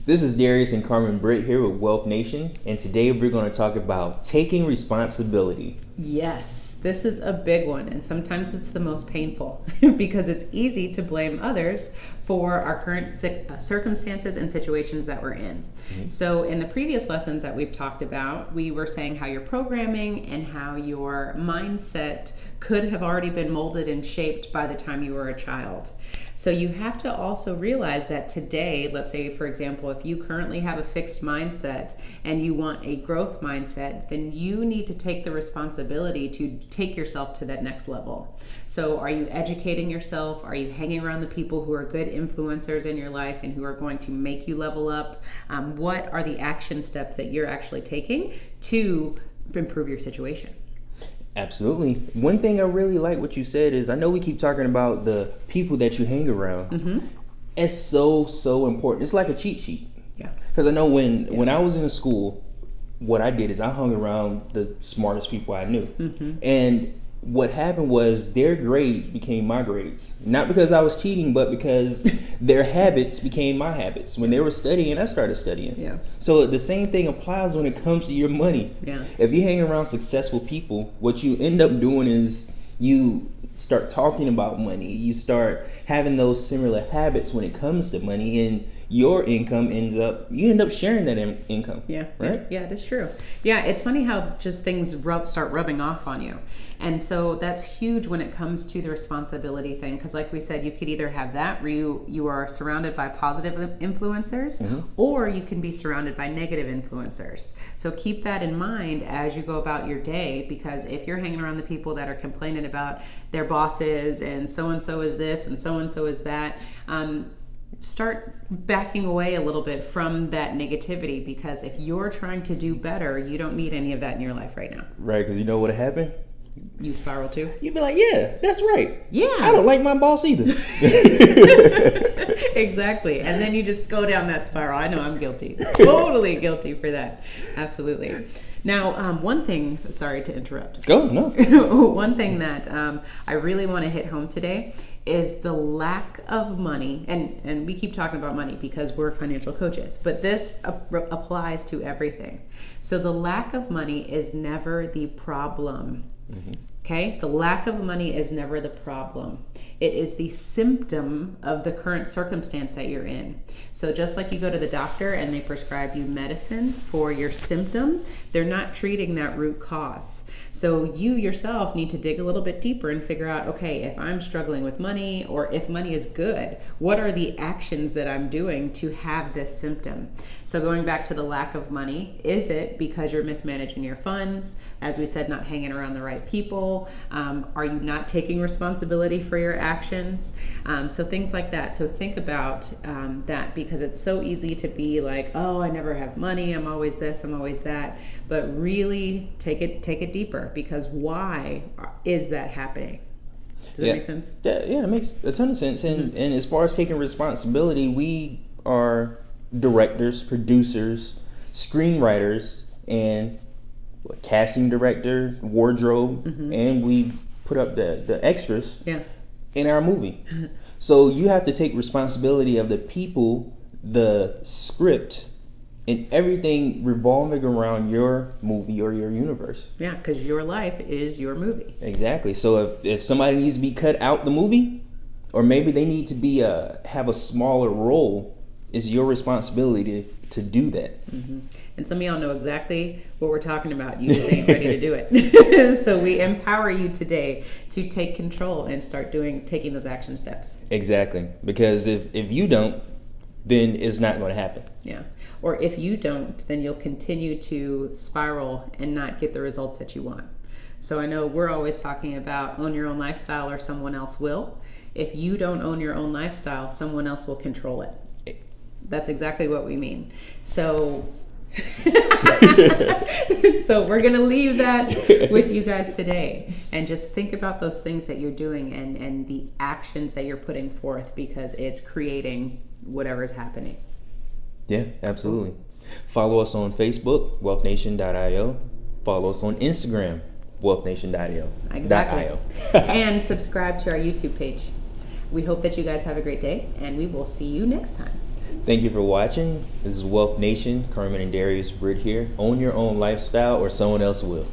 This is Darius and Carmen Britt here with Wealth Nation, and today we're going to talk about taking responsibility. Yes, this is a big one, and sometimes it's the most painful because it's easy to blame others for our current circumstances and situations that we're in. Mm-hmm. So in the previous lessons that we've talked about, we were saying how your programming and how your mindset could have already been molded and shaped by the time you were a child. So you have to also realize that today, let's say, for example, if you currently have a fixed mindset and you want a growth mindset, then you need to take the responsibility to take yourself to that next level. So are you educating yourself? Are you hanging around the people who are good influencers in your life and who are going to make you level up? What are the action steps that you're actually taking to improve your situation? Absolutely. One thing I really like what you said is, I know we keep talking about the people that you hang around. Mm-hmm. It's so important. It's like a cheat sheet. Yeah. Because I know when I was in school, what I did is I hung around the smartest people I knew. Mm-hmm. And what happened was their grades became my grades. Not because I was cheating, but because their habits became my habits. When they were studying, I started studying. Yeah. So the same thing applies when it comes to your money. Yeah. If you hang around successful people, what you end up doing is you start talking about money. You start having those similar habits when it comes to money, and your income you end up sharing that income. Yeah. Right? Yeah, it is true. Yeah, it's funny how just things start rubbing off on you. And so that's huge when it comes to the responsibility thing. Because like we said, you could either have that where you are surrounded by positive influencers, mm-hmm. or you can be surrounded by negative influencers. So keep that in mind as you go about your day, because if you're hanging around the people that are complaining about their bosses and so is this and so is that, start backing away a little bit from that negativity, because if you're trying to do better, you don't need any of that in your life right now. Right, because you know what happened? You spiral too? You'd be like, yeah, that's right. Yeah. I don't like my boss either. Exactly. And then you just go down that spiral. I know I'm guilty. Totally guilty for that. Absolutely. Now, one thing, sorry to interrupt. Go, no. One thing that I really want to hit home today is the lack of money. And we keep talking about money because we're financial coaches, but this applies to everything. So the lack of money is never the problem. Mm-hmm. Okay? The lack of money is never the problem. It is the symptom of the current circumstance that you're in. So just like you go to the doctor and they prescribe you medicine for your symptom, they're not treating that root cause. So you yourself need to dig a little bit deeper and figure out, okay, if I'm struggling with money, or if money is good, what are the actions that I'm doing to have this symptom? So going back to the lack of money, is it because you're mismanaging your funds? As we said, not hanging around the right people? Are you not taking responsibility for your actions? So things like that. So think about that, because it's so easy to be like, oh, I never have money, I'm always this, I'm always that. But really take it deeper, because why is that happening? Does that make sense? Yeah, it makes a ton of sense. And mm-hmm. and as far as taking responsibility, we are directors, producers, screenwriters, and casting director, wardrobe, mm-hmm. and we put up the extras in our movie. So you have to take responsibility of the people, the script, and everything revolving around your movie or your universe. Yeah, because your life is your movie. Exactly. So if somebody needs to be cut out the movie, or maybe they need to be have a smaller role, it's your responsibility to do that. Mm-hmm. And some of y'all know exactly what we're talking about. You just ain't ready to do it. So we empower you today to take control and start taking those action steps. Exactly. Because if you don't, then it's not going to happen. Yeah. Or if you don't, then you'll continue to spiral and not get the results that you want. So I know we're always talking about own your own lifestyle, or someone else will. If you don't own your own lifestyle, someone else will control it. That's exactly what we mean. So so we're going to leave that with you guys today, and just think about those things that you're doing and the actions that you're putting forth, because it's creating whatever's happening. Yeah, absolutely. Follow us on Facebook, wealthnation.io. Follow us on Instagram, wealthnation.io. Exactly. And subscribe to our YouTube page. We hope that you guys have a great day, and we will see you next time. Thank you for watching. This is Wealth Nation. Carmen and Darius Britt here. Own your own lifestyle or someone else will.